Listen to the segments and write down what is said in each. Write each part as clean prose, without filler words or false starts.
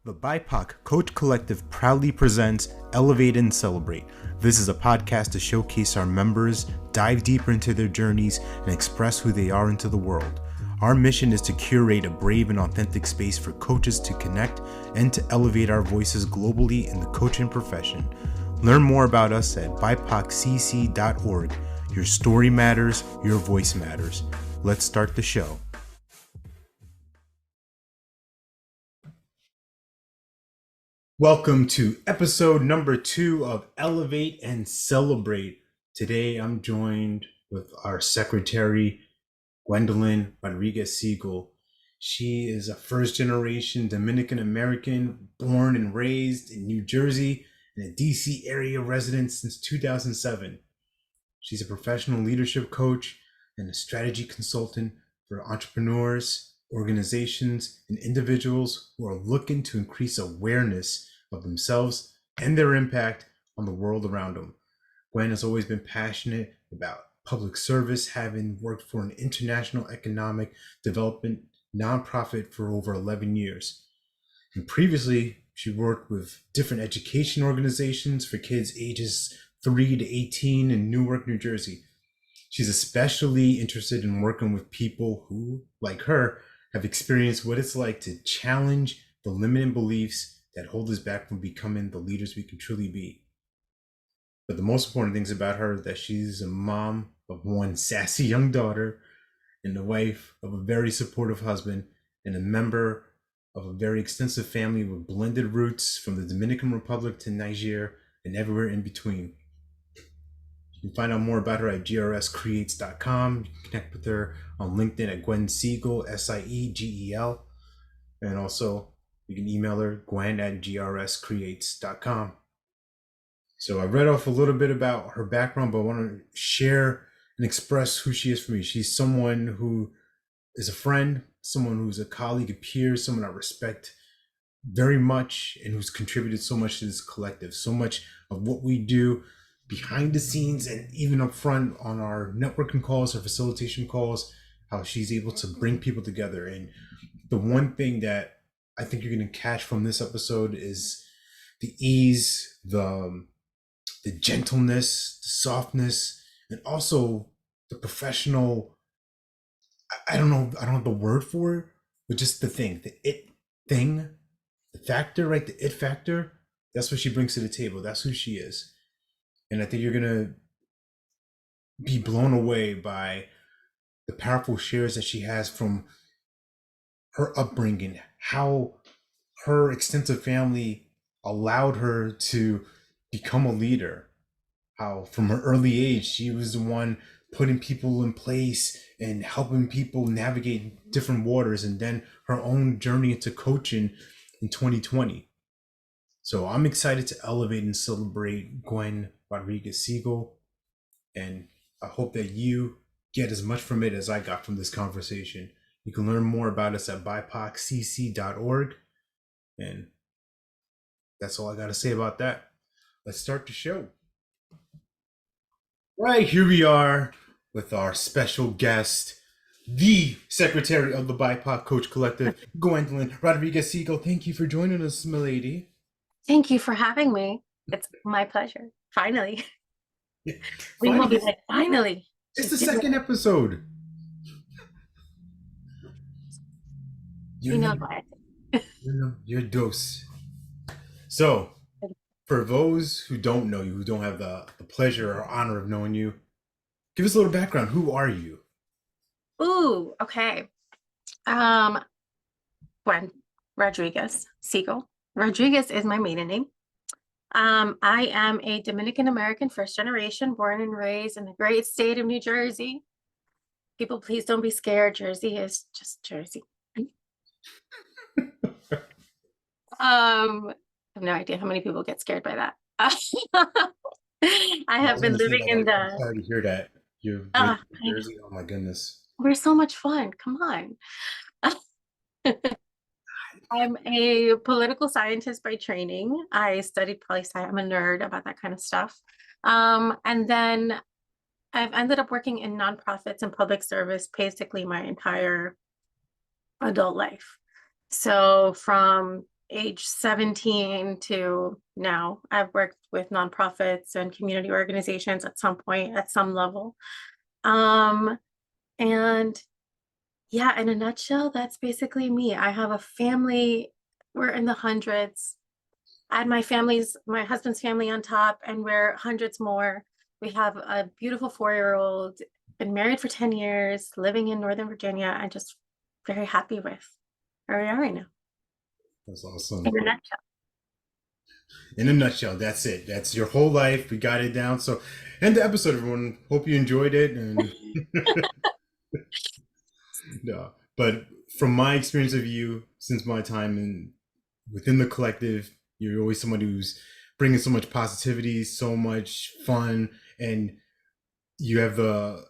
The BIPOC Coach Collective proudly presents Elevate and Celebrate. This is a podcast to showcase our members, dive deeper into their journeys, and express who they are into the world. Our mission is to curate a brave and authentic space for coaches to connect and to elevate our voices globally in the coaching profession. Learn more about us at BIPOCCC.org. Your story matters, your voice matters. Let's start the show. Welcome to episode number 2 of Elevate and Celebrate. Today I'm joined with our secretary, Gwendolyn Rodriguez Siegel. She is a first-generation Dominican-American, born and raised in New Jersey and a DC area resident since 2007. She's a professional leadership coach and a strategy consultant for entrepreneurs, organizations, and individuals who are looking to increase awareness of themselves and their impact on the world around them. Gwen has always been passionate about public service, having worked for an international economic development nonprofit for over 11 years. And previously, she worked with different education organizations for kids ages 3 to 18 in Newark, New Jersey. She's especially interested in working with people who, like her, have experienced what it's like to challenge the limiting beliefs that hold us back from becoming the leaders we can truly be. But the most important things about her is that she's a mom of one sassy young daughter and the wife of a very supportive husband and a member of a very extensive family with blended roots from the Dominican Republic to Niger and everywhere in between. You can find out more about her at grscreates.com. You can connect with her on LinkedIn at Gwen Siegel, Siegel. And also, you can email her, Gwen at grscreates.com. So I read off a little bit about her background, but I want to share and express who she is for me. She's someone who is a friend, someone who's a colleague, a peer, someone I respect very much, and who's contributed so much to this collective. So much of what we do behind the scenes and even up front on our networking calls or facilitation calls, how she's able to bring people together. And the one thing that I think you're going to catch from this episode is the ease, the gentleness, the softness, and also the professional, I don't know the word for it, but just the it thing, the factor, right? The it factor, that's what she brings to the table. That's who she is. And I think you're going to be blown away by the powerful shares that she has from her upbringing, how her extensive family allowed her to become a leader, how from her early age, she was the one putting people in place and helping people navigate different waters, and then her own journey into coaching in 2020. So I'm excited to elevate and celebrate Gwen Rodriguez Siegel, and I hope that you get as much from it as I got from this conversation. You can learn more about us at BIPOCCC.org, and that's all I got to say about that. Let's start the show. Right, here we are with our special guest, the secretary of the BIPOC Coach Collective, Gwendolyn Rodriguez Siegel. Thank you for joining us, milady. Thank you for having me. It's my pleasure. Finally. We will be like, finally. It's the second episode. You know what? Your dose. So, for those who don't know you, who don't have the pleasure or honor of knowing you, give us a little background. Who are you? Ooh, okay. Gwen Rodriguez Siegel. Rodriguez is my maiden name. I am a Dominican-American first generation, born and raised in the great state of New Jersey. People, please don't be scared. Jersey is just Jersey. I have no idea how many people get scared by that. I have been living in the. I'm sorry to hear that. You're in Jersey. Oh my goodness. We're so much fun. Come on. I'm a political scientist by training. I studied poli-sci. I'm a nerd about that kind of stuff. And then I've ended up working in nonprofits and public service basically my entire adult life. So from age 17 to now. I've worked with nonprofits and community organizations at some point, at some level. And yeah, in a nutshell, that's basically me. I have a family. We're in the hundreds. I had my husband's family on top, and we're hundreds more. We have a beautiful 4-year-old, been married for 10 years, living in Northern Virginia, and just very happy with where we are right now. That's In awesome. a nutshell. In a nutshell, that's it. That's your whole life. We got it down. So, end the episode, everyone. Hope you enjoyed it. And no, but from my experience of you, since my time in within the collective, you're always someone who's bringing so much positivity, so much fun, and you have the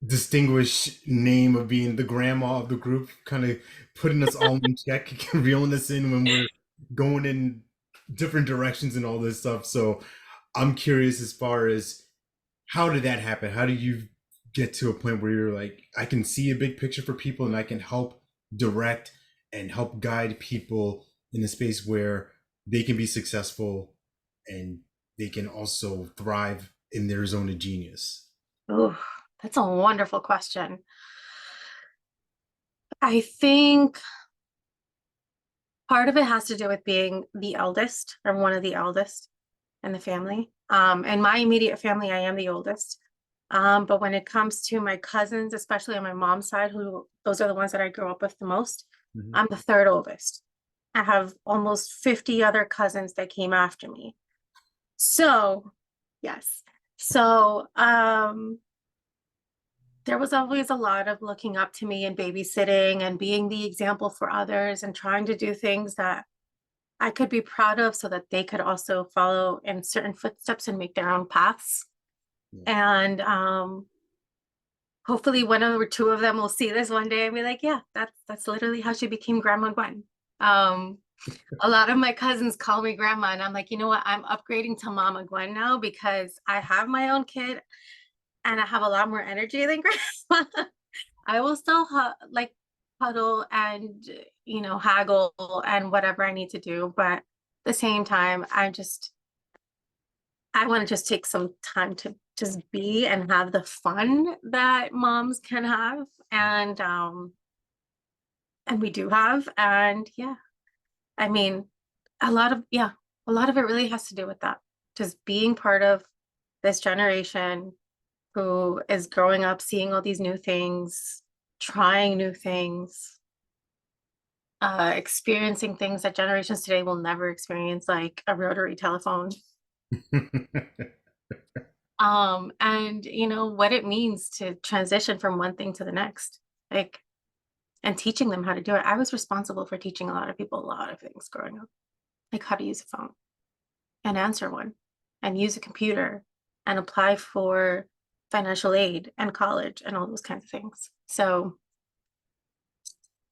distinguished name of being the grandma of the group, kind of putting us all in check, reeling us in when we're going in different directions and all this stuff. So I'm curious as far as how did that happen? How do you get to a point where you're like, I can see a big picture for people and I can help direct and help guide people in a space where they can be successful and they can also thrive in their zone of genius? Oh, that's a wonderful question. I think part of it has to do with being the eldest or one of the eldest in the family. In my immediate family, I am the oldest. But when it comes to my cousins, especially on my mom's side, who those are the ones that I grew up with the most, Mhm. I'm the third oldest. I have almost 50 other cousins that came after me. So, yes. So, there was always a lot of looking up to me and babysitting and being the example for others and trying to do things that I could be proud of so that they could also follow in certain footsteps and make their own paths. Yeah. And hopefully one or two of them will see this one day and be like, yeah, that's literally how she became Grandma Gwen. A lot of my cousins call me grandma, and I'm like, you know what? I'm upgrading to Mama Gwen now because I have my own kid and I have a lot more energy than grandma. I will still like huddle and haggle and whatever I need to do, but at the same time, I want to just take some time to just be and have the fun that moms can have, and we do have. And yeah, I mean, a lot of it really has to do with that. Just being part of this generation who is growing up, seeing all these new things, trying new things, experiencing things that generations today will never experience, like a rotary telephone. And what it means to transition from one thing to the next, like, and teaching them how to do it. I was responsible for teaching a lot of people a lot of things growing up, like how to use a phone and answer one and use a computer and apply for financial aid and college and all those kinds of things. So,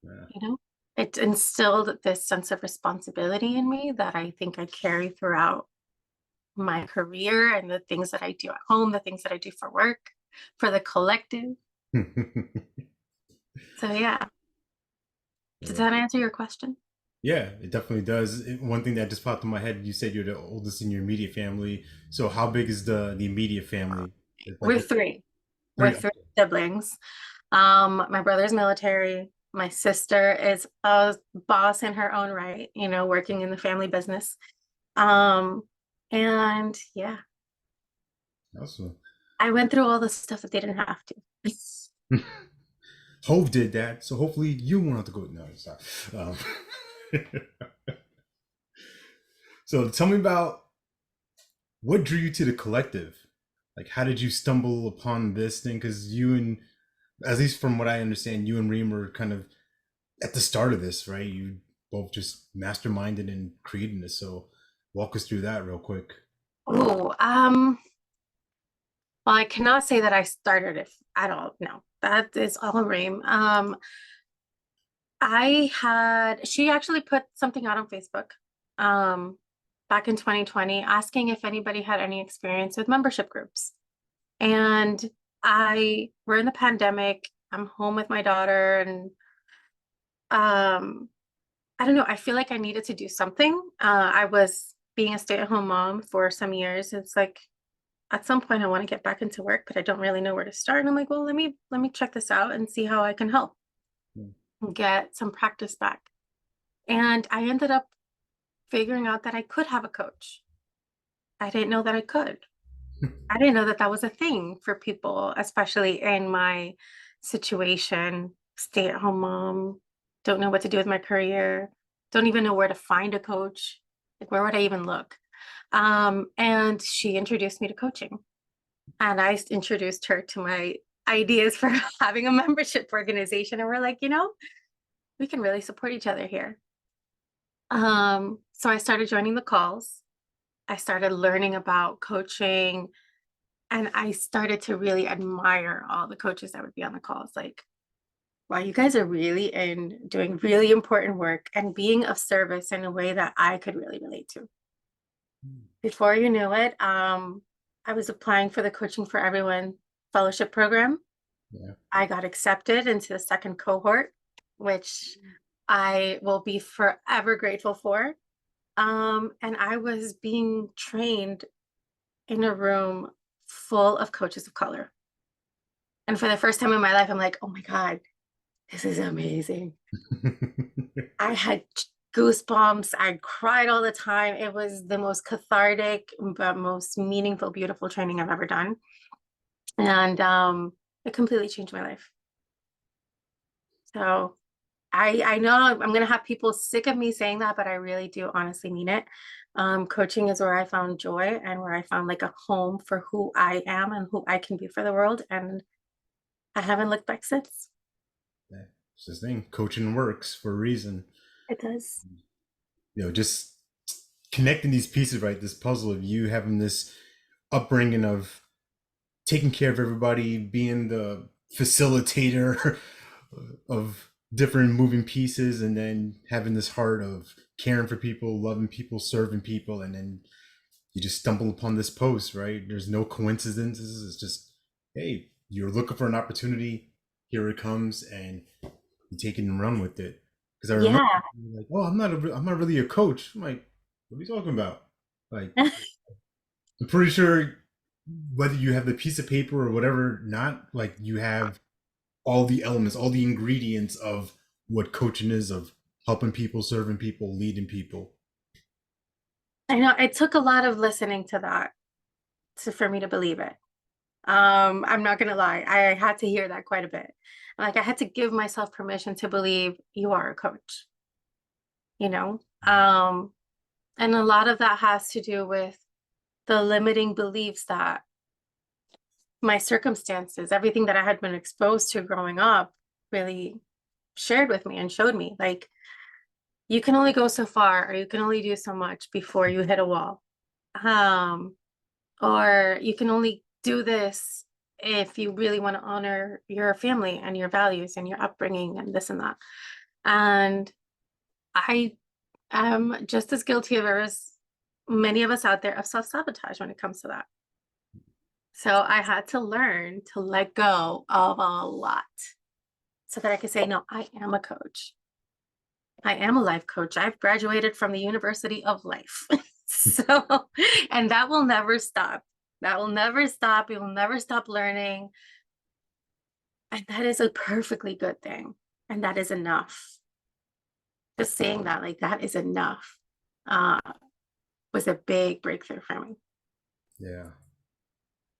Yeah. it instilled this sense of responsibility in me that I think I carry throughout my career and the things that I do at home, the things that I do for work, for the collective. So yeah, does Yeah. that answer your question? Yeah, it definitely does. One thing that just popped in my head, you said you're the oldest in your immediate family. So how big is the immediate family? It's like We're three. We're three. three siblings. My brother's military. My sister is a boss in her own right, working in the family business. Um, and yeah, Awesome. I went through all the stuff that they didn't have to. Hove did that, so hopefully you won't have to go. No, it's not. So tell me about what drew you to the collective. Like, how did you stumble upon this thing? Because you and, at least from what I understand, you and Reem were kind of at the start of this, right? You both just masterminded and created this. So walk us through that real quick. Oh, well, I cannot say that I started it at all. No, that is all Reem. She actually put something out on Facebook, um, back in 2020, asking if anybody had any experience with membership groups. And we're in the pandemic. I'm home with my daughter, and um, I don't know. I feel like I needed to do something. I was being a stay-at-home mom for some years. It's like at some point I want to get back into work, but I don't really know where to start. And I'm like, well, let me check this out and see how I can help Mm. and get some practice back. And I ended up figuring out that I could have a coach. I didn't know that I could. I didn't know that that was a thing for people, especially in my situation, stay-at-home mom, don't know what to do with my career, don't even know where to find a coach. Like, where would I even look? And she introduced me to coaching, and I introduced her to my ideas for having a membership organization. And we're like, we can really support each other here. So I started joining the calls. I started learning about coaching, and I started to really admire all the coaches that would be on the calls. Like, wow, you guys are really in doing really important work and being of service in a way that I could really relate to. Before you knew it, I was applying for the Coaching for Everyone fellowship program. Yeah. I got accepted into the second cohort, which I will be forever grateful for. And I was being trained in a room full of coaches of color. And for the first time in my life, I'm like, oh my God, this is amazing. I had goosebumps. I cried all the time. It was the most cathartic, but most meaningful, beautiful training I've ever done. And it completely changed my life. So I know I'm going to have people sick of me saying that, but I really do honestly mean it. Coaching is where I found joy and where I found like a home for who I am and who I can be for the world. And I haven't looked back since. Yeah. It's this thing. Coaching works for a reason. It does. Just connecting these pieces, right? This puzzle of you having this upbringing of taking care of everybody, being the facilitator of different moving pieces, and then having this heart of caring for people, loving people, serving people, and then you just stumble upon this post, right? There's no coincidences. It's just, hey, you're looking for an opportunity, here it comes, and you take it and run with it. Because I remember, Yeah. like, oh, I'm not really a coach. I'm like, what are you talking about? Like, I'm pretty sure whether you have the piece of paper or whatever, not like you have all the elements, all the ingredients of what coaching is, of helping people, serving people, leading people. I know it took a lot of listening to that for me to believe it. I'm not gonna lie, I had to hear that quite a bit. Like, I had to give myself permission to believe you are a coach, you know? And a lot of that has to do with the limiting beliefs that my circumstances, everything that I had been exposed to growing up, really shared with me and showed me. Like, you can only go so far, or you can only do so much before you hit a wall. Um, or you can only do this if you really want to honor your family and your values and your upbringing and this and that. And I am just as guilty of as many of us out there of self-sabotage when it comes to that. So I had to learn to let go of a lot so that I could say, no, I am a coach. I am a life coach. I've graduated from the University of Life. So, and that will never stop. That will never stop. You will never stop learning. And that is a perfectly good thing. And that is enough. Just saying that, like, that is enough, uh, was a big breakthrough for me. Yeah.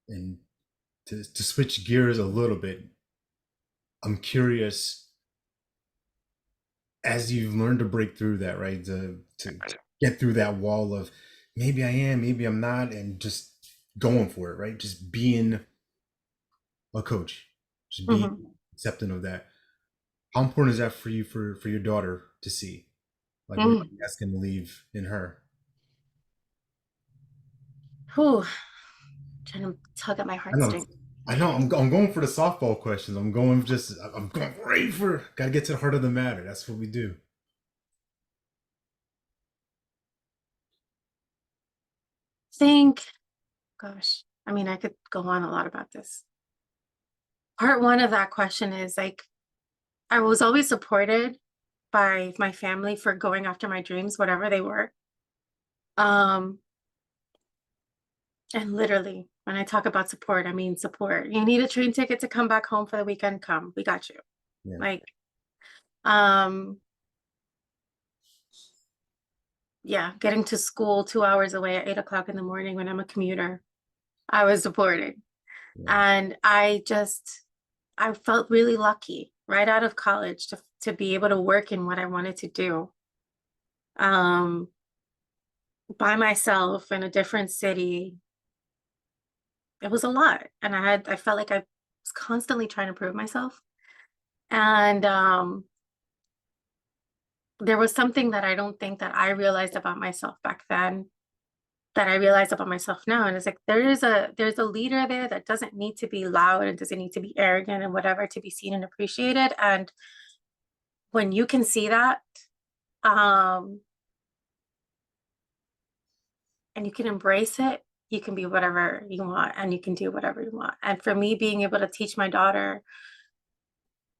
And to switch gears a little bit, I'm curious, as you've learned to break through that, right? To get through that wall of maybe I am, maybe I'm not, and just going for it, right? Just being a coach, just being Mhm. accepting of that. How important is that for you, for your daughter to see? Like, what Mm. that's going to leave in her? Whew, trying to tug at my I know, heartstrings. I know. I'm going for the softball questions. I'm going right for. Got to get to the heart of the matter. That's what we do. Think, gosh, I mean, I could go on a lot about this. Part one of that question is like, I was always supported by my family for going after my dreams, whatever they were. Um, and literally, when I talk about support, I mean support. You need a train ticket to come back home for the weekend, come. We got you. Yeah. Like, um, yeah, getting to school 2 hours away at 8 o'clock in the morning when I'm a commuter, I was supported. Yeah. And I felt really lucky right out of college to be able to work in what I wanted to do. Um, by myself in a different city. It was a lot. And I felt like I was constantly trying to prove myself. And there was something that I don't think that I realized about myself back then that I realize about myself now. And it's like there's a leader there that doesn't need to be loud and doesn't need to be arrogant and whatever to be seen and appreciated. And when you can see that, um, and you can embrace it, you can be whatever you want and you can do whatever you want. And for me, being able to teach my daughter,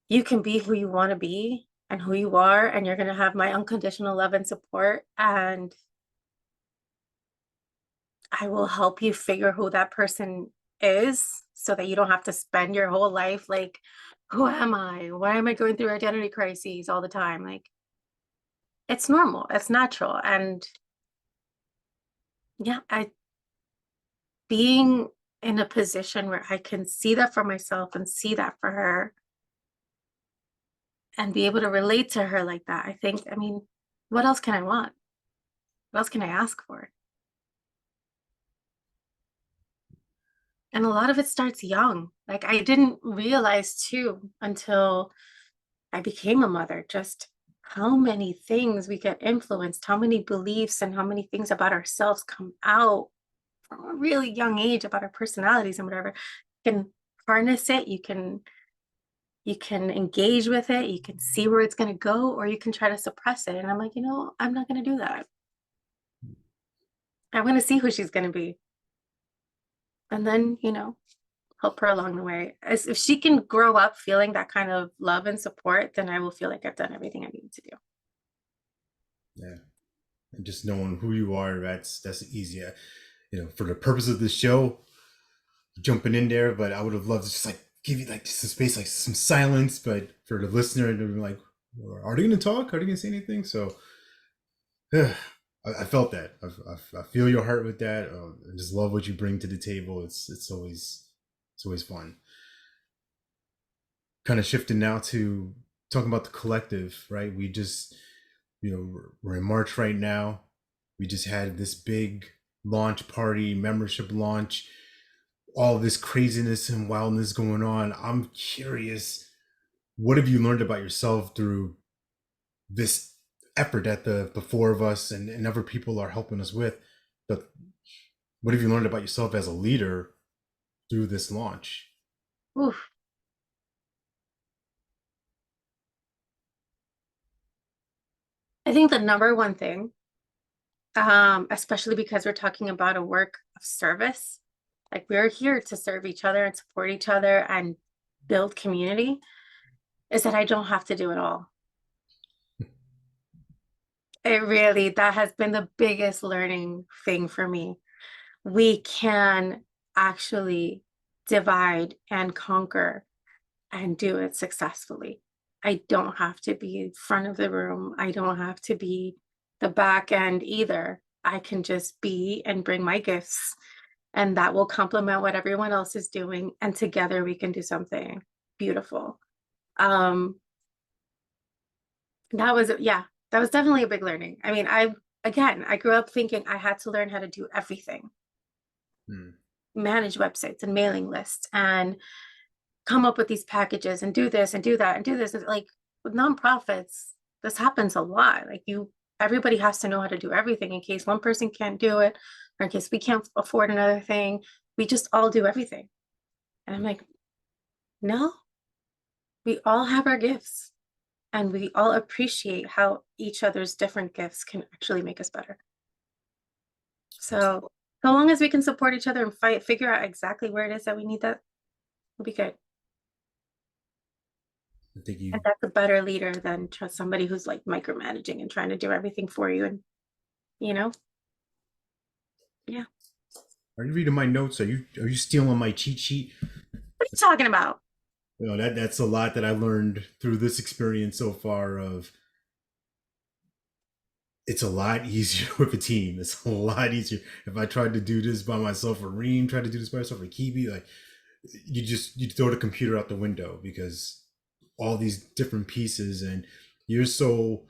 you can be who you want to be and who you are, and you're going to have my unconditional love and support. And I will help you figure who that person is so that you don't have to spend your whole life like, who am I? Why am I going through identity crises all the time? Like, it's normal, it's natural. And yeah, being in a position where I can see that for myself and see that for her and be able to relate to her like that. I think, I mean, what else can I want? What else can I ask for? And a lot of it starts young. Like I didn't realize too until I became a mother, just how many things we get influenced, how many beliefs and how many things about ourselves come out from a really young age about our personalities and whatever. You can harness it, you can engage with it, you can see where it's going to go, or you can try to suppress it. And I'm like, I'm not going to do that. I want to see who she's going to be. And then, help her along the way. As if she can grow up feeling that kind of love and support, then I will feel like I've done everything I need to do. Yeah. And just knowing who you are, that's easy. For the purpose of this show, jumping in there, but I would have loved to just like give you like just some space, like some silence, but for the listener to be like, are they going to talk? Are they going to say anything? So I felt that. I feel your heart with that. I just love what you bring to the table. It's always fun. Kind of shifting now to talking about the collective, right? We just, we're in March right now. We just had this big launch party, membership launch, all this craziness and wildness going on. I'm curious, what have you learned about yourself through this effort that the four of us and other people are helping us with? But what have you learned about yourself as a leader through this launch? Oof. I think the number one thing, especially because we're talking about a work of service, like we're here to serve each other and support each other and build community, is that I don't have to do it all. That has been the biggest learning thing for me. We can actually divide and conquer and do it successfully. I don't have to be in front of the room. I don't have to be the back end either. I can just be and bring my gifts, and that will complement what everyone else is doing. And together we can do something beautiful. Um, that was definitely a big learning. I mean, I grew up thinking I had to learn how to do everything, Hmm. manage websites and mailing lists and come up with these packages and do this and do that and do this. And like with nonprofits, this happens a lot. Like everybody has to know how to do everything in case one person can't do it, or in case we can't afford another thing. We just all do everything. And I'm like, no, we all have our gifts and we all appreciate how each other's different gifts can actually make us better. So long as we can support each other and figure out exactly where it is that we need that, we'll be good. I think you And that's a better leader than trust somebody who's like micromanaging and trying to do everything for you. And, you know, yeah. are you reading my notes? Are you stealing my cheat sheet? What are you talking about? That's a lot that I learned through this experience so far of it's a lot easier with a team. It's a lot easier. If I tried to do this by myself or Reem tried to do this by myself or Kibi, like you throw the computer out the window because all these different pieces and you're so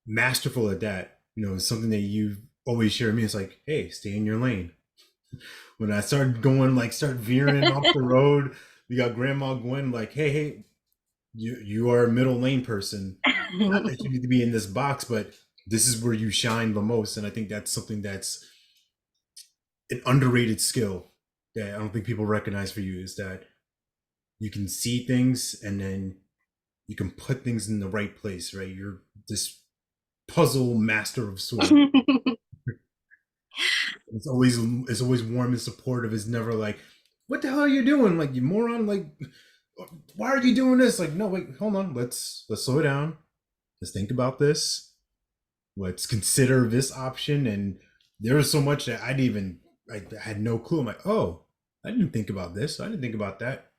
masterful at that. It's something that you always share with me. It's like, hey, stay in your lane. When I started going like start veering off the road, we got Grandma Gwen like, hey, you are a middle lane person. Not that you need to be in this box, but this is where you shine the most. And I think that's something that's an underrated skill that I don't think people recognize for you is that you can see things and then you can put things in the right place, right? You're this puzzle master of sorts. It's always warm and supportive. It's never like, what the hell are you doing? Like you moron, like why are you doing this? Like, no, wait, hold on. Let's slow down. Let's think about this. Let's consider this option. And there was so much that I had no clue. I'm like, oh, I didn't think about this. I didn't think about that.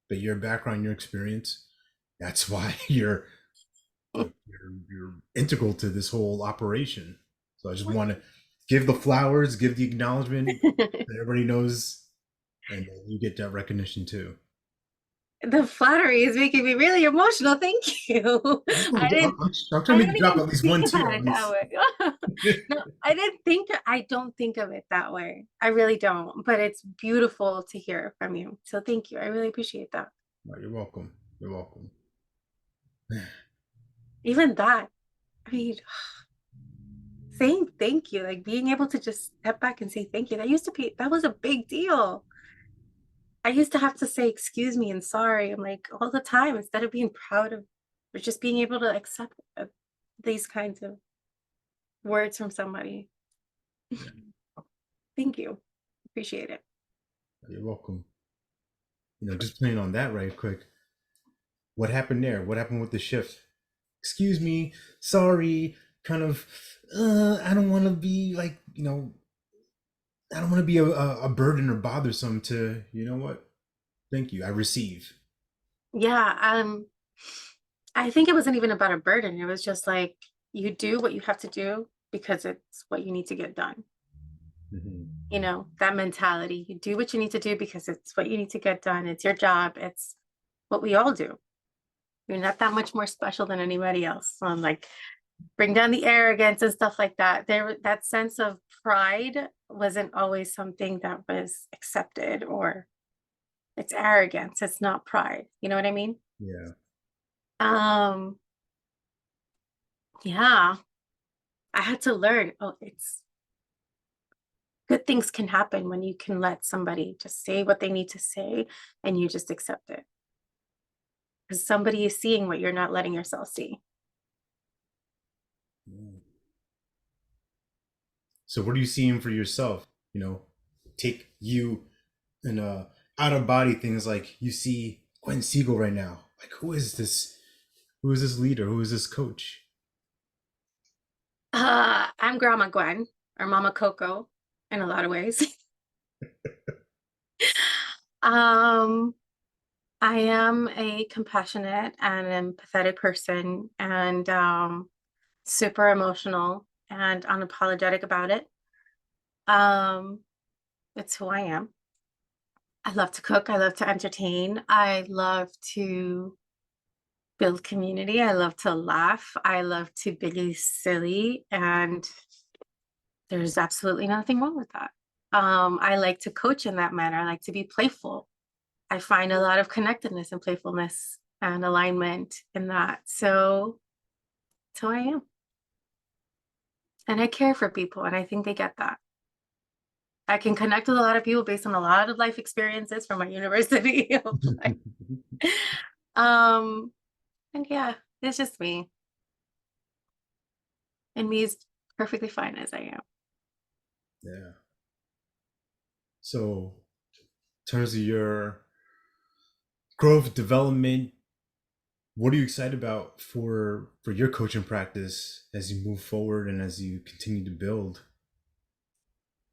But your background, your experience, that's why you're integral to this whole operation. So I just want to give the flowers, give the acknowledgement that everybody knows, and you get that recognition too. The flattery is making me really emotional. Thank you. I'm, I didn't I'm I trying to make didn't you drop even at least think one tear. about At it that least. way. No, I don't think of it that way. I really don't. But it's beautiful to hear from you. So thank you. I really appreciate that. No, you're welcome. You're welcome. Even that, I mean, saying thank you, like being able to just step back and say thank you. That was a big deal. I used to have to say excuse me and sorry. I'm like all the time instead of being proud of or just being able to accept these kinds of words from somebody. Yeah, Thank you. Appreciate it. you're welcome. Just playing on that right quick. What happened there? What happened with the shift? Excuse me, sorry, kind of. I don't want to be like I don't want to be a burden or bothersome to. You know what? Thank you. I receive. Yeah, I think it wasn't even about a burden. It was just like you do what you have to do because it's what you need to get done. Hmm. That mentality. You do what you need to do because it's what you need to get done. It's your job. It's what we all do. You're not that much more special than anybody else. So I'm like, bring down the arrogance and stuff like that. That sense of pride wasn't always something that was accepted, or it's arrogance. It's not pride. You know what I mean? Yeah. Um, yeah. I had to learn, oh, it's good things can happen when you can let somebody just say what they need to say and you just accept it. Because somebody is seeing what you're not letting yourself see. Mm. So what are you seeing for yourself? Take you and out of body things like you see Gwen Siegel right now. Like who is this? Who is this leader? Who is this coach? I'm Grandma Gwen or Mama Coco in a lot of ways. um, I am a compassionate and empathetic person and super emotional and unapologetic about it. Um, it's who I am. I love to cook. I love to entertain. I love to build community. I love to laugh. I love to be silly. And there's absolutely nothing wrong with that. I like to coach in that manner. I like to be playful. I find a lot of connectedness and playfulness and alignment in that. So that's who I am. And I care for people. And I think they get that. I can connect with a lot of people based on a lot of life experiences from my university of life. Um, and yeah, it's just me. And me is perfectly fine as I am. Yeah. So, in terms of your growth, development, what are you excited about for your coaching practice as you move forward and as you continue to build?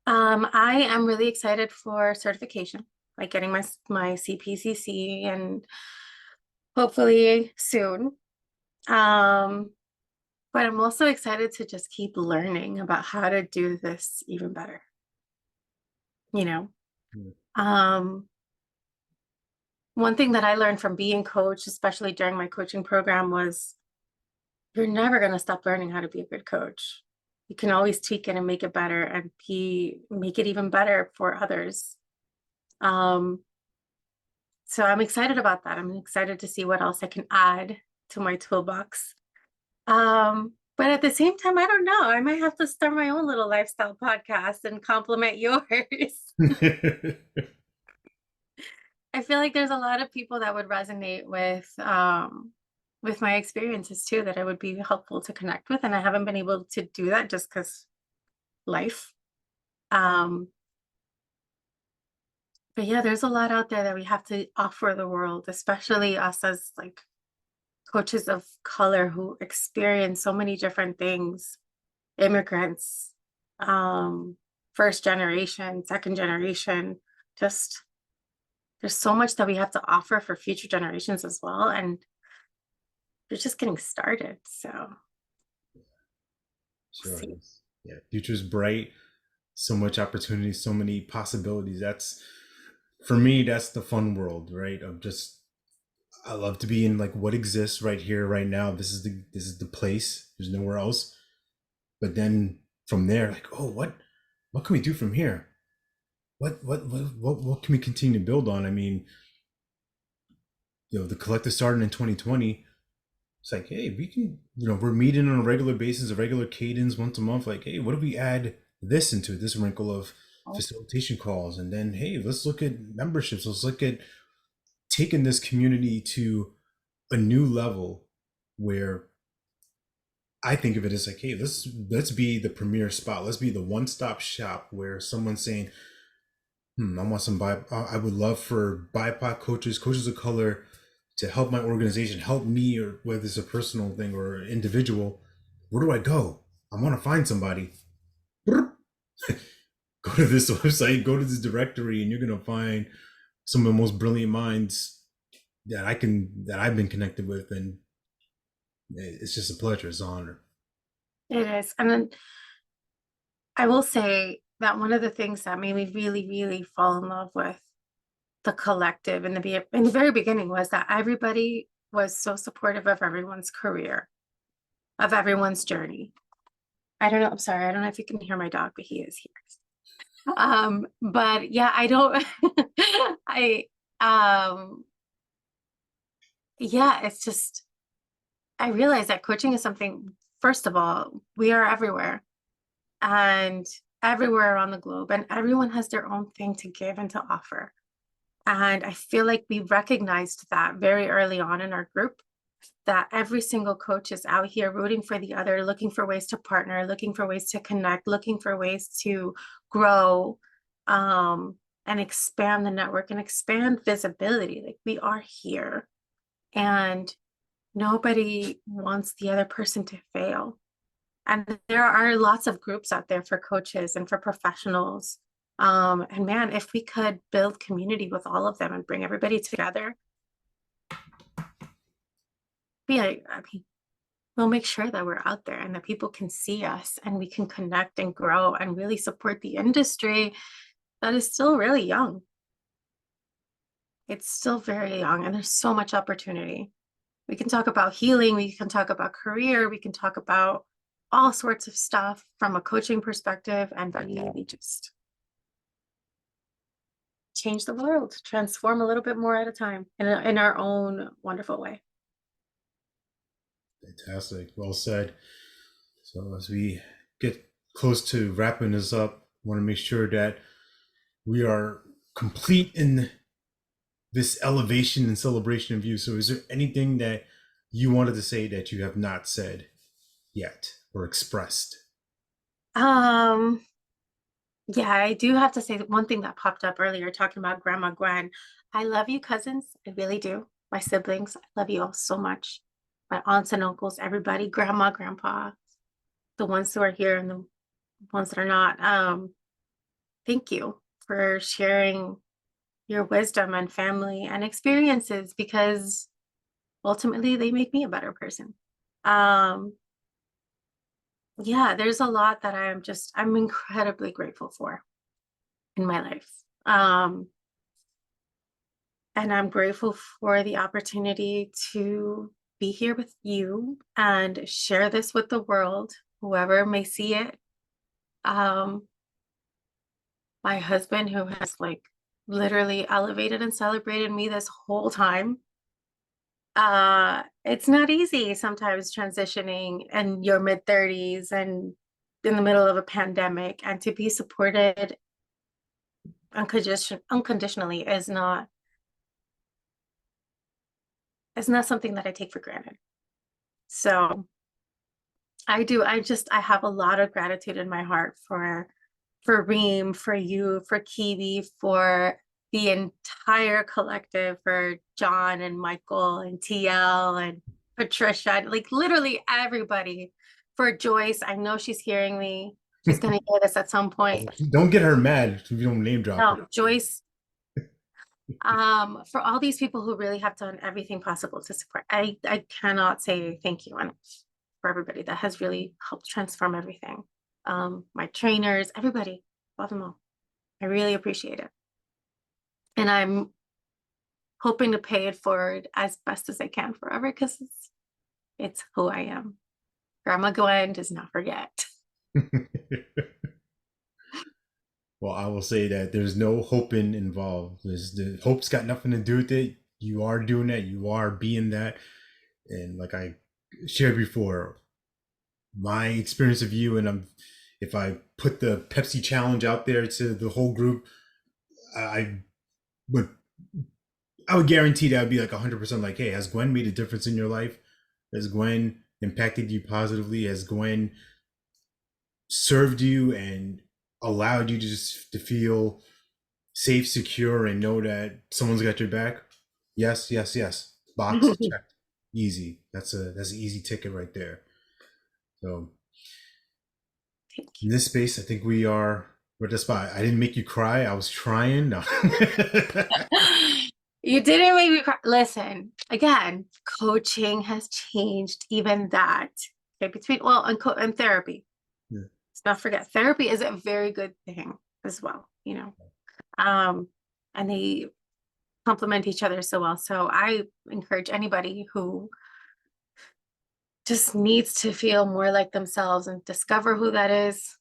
I am really excited for certification, like getting my CPCC and hopefully soon. Um, but I'm also excited to just keep learning about how to do this even better, you know. Yeah. Um, one thing that I learned from being coached, especially during my coaching program, was you're never going to stop learning how to be a good coach. You can always tweak it and make it better and make it even better for others. Um, so I'm excited about that. I'm excited to see what else I can add to my toolbox. But at the same time, I don't know. I might have to start my own little lifestyle podcast and complement yours. I feel like there's a lot of people that would resonate with my experiences too, that it would be helpful to connect with. And I haven't been able to do that just because life. Um, but yeah, there's a lot out there that we have to offer the world, especially us as like coaches of color who experience so many different things, immigrants, um, first generation, second generation, just there's so much that we have to offer for future generations as well. And we're just getting started. So we'll Sure see. is. Yeah, future's bright. So much opportunity, so many possibilities. That's for me. That's the fun world, right? Of just I love to be in like what exists right here, right now. This is the place. There's nowhere else. But then from there, like, oh, what can we do from here? What can we continue to build on? I mean, the collective started in 2020. It's like, hey, we can, we're meeting on a regular basis, a regular cadence once a month. Like, hey, what if we add this into this wrinkle of facilitation calls? And then, hey, let's look at memberships. Let's look at taking this community to a new level where I think of it as like, hey, let's be the premier spot. Let's be the one-stop shop where someone's saying, I want some I would love for BIPOC coaches of color to help my organization, help me, or whether it's a personal thing or individual. Where do I go? I want to find somebody. Go to this website, go to this directory, and you're gonna find some of the most brilliant minds that I've been connected with, and it's just a pleasure. It's an honor. It is. And then I will say that one of the things that made me really, really fall in love with the collective in the very beginning was that everybody was so supportive of everyone's career, of everyone's journey. I don't know. I'm sorry. I don't know if you can hear my dog, but he is here. But yeah, I don't I um yeah, it's just I realize that coaching is something, first of all, we are everywhere and everywhere around the globe, and everyone has their own thing to give and to offer. And I feel like we recognized that very early on in our group, that every single coach is out here rooting for the other, looking for ways to partner, looking for ways to connect, looking for ways to grow, and expand the network and expand visibility. Like we are here and nobody wants the other person to fail. And there are lots of groups out there for coaches and for professionals. And man, if we could build community with all of them and bring everybody together, I mean, we'll make sure that we're out there and that people can see us and we can connect and grow and really support the industry that is still really young. It's still very young and there's so much opportunity. We can talk about healing, we can talk about career, we can talk about all sorts of stuff from a coaching perspective and really just change the world, transform a little bit more at a time in our own wonderful way. Fantastic. Well said. So as we get close to wrapping this up, I want to make sure that we are complete in this elevation and celebration of you. So is there anything that you wanted to say that you have not said yet or expressed? Um, yeah, I do have to say that one thing that popped up earlier talking about Grandma Gwen. I love you, cousins. I really do. my siblings, I love you all so much. My aunts and uncles, everybody, grandma, grandpa, the ones who are here and the ones that are not. Thank you for sharing your wisdom and family and experiences, because ultimately they make me a better person. Yeah, there's a lot that I'm incredibly grateful for in my life. And I'm grateful for the opportunity to be here with you and share this with the world, whoever may see it. My husband, who has like literally elevated and celebrated me this whole time. It's not easy sometimes transitioning in your mid-30s and in the middle of a pandemic, and to be supported unconditionally is not something that I take for granted. So I have a lot of gratitude in my heart for Reem, for you, for Kiwi, for the entire collective, for John and Michael and TL and Patricia, like literally everybody, for Joyce. I know she's hearing me. She's gonna hear this at some point. Don't get her mad if you don't name drop No, her. Joyce. For all these people who really have done everything possible to support. I cannot say thank you enough for everybody that has really helped transform everything. My trainers, everybody, love them all. I really appreciate it. And I'm hoping to pay it forward as best as I can forever, because it's who I am. Grandma Gwen does not forget. Well, I will say that there's no hoping involved. The hope's got nothing to do with it. You are doing that. You are being that. And like I shared before, my experience of you, and if I put the Pepsi challenge out there to the whole group, I would I would guarantee that I'd be like 100% like, hey, has Gwen made a difference in your life? Has Gwen impacted you positively? Has Gwen served you and allowed you to feel safe, secure, and know that someone's got your back? Yes, yes, yes. Box checked. Easy. That's an easy ticket right there. So in this space, I think we're at the spot. I didn't make you cry. I was trying. No. You didn't make me cry. Listen, again, coaching has changed even that. Okay, and therapy. Yeah. Let's not forget, therapy is a very good thing as well, and they complement each other so well. So I encourage anybody who just needs to feel more like themselves and discover who that is,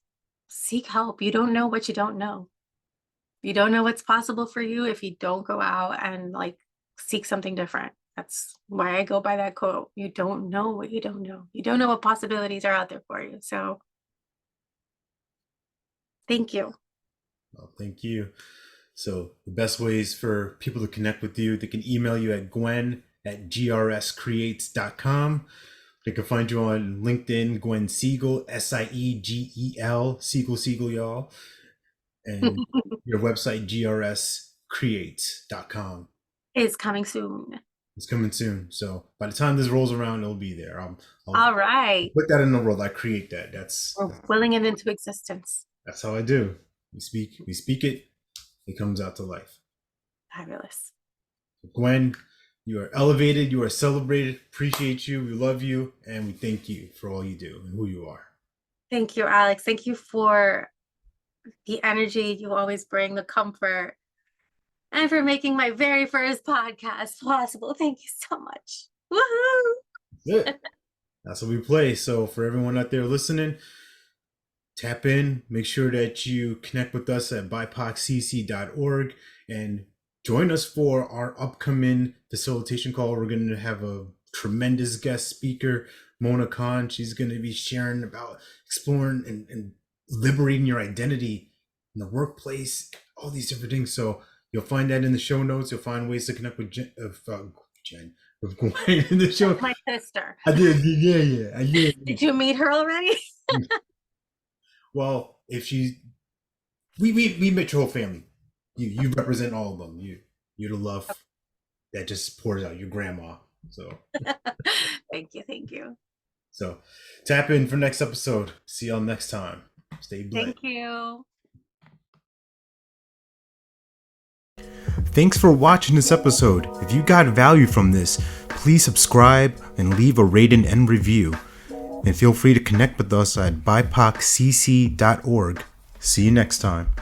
seek help. You don't know what you don't know. You don't know what's possible for you if you don't go out and like seek something different. That's why I go by that quote. You don't know what you don't know. You don't know what possibilities are out there for you. So thank you. Well, thank you. So the best ways for people to connect with you, they can email you at gwen@grscreates.com. They can find you on LinkedIn, Gwen Siegel, Siegel, Siegel, y'all. And your website, grscreates.com. Is coming soon. It's coming soon. So by the time this rolls around, it'll be there. I'll All right. put that in the world. I create that. We're willing it into existence. That's how I do. We speak it, it comes out to life. Fabulous. Gwen, you are elevated, you are celebrated. Appreciate you, we love you, and we thank you for all you do and who you are. Thank you, Alex. Thank you for the energy you always bring, the comfort, and for making my very first podcast possible. Thank you so much. Woohoo! That's it. That's what we play. So for everyone out there listening, tap in, make sure that you connect with us at bipoccc.org and join us for our upcoming facilitation call. We're going to have a tremendous guest speaker, Mona Khan. She's going to be sharing about exploring and liberating your identity in the workplace, all these different things. So you'll find that in the show notes. You'll find ways to connect with Gwen in the show. My sister. I did. Yeah. Did you meet her already? Well, if we met your whole family. You represent all of them. You're the love. that just pours out, your grandma. So Thank you. Thank you. so tap in for next episode. See y'all next time. Stay blessed. Thank you. Thanks for watching this episode. If you got value from this, please subscribe and leave a rating and review. And feel free to connect with us at bipoccc.org. See you next time.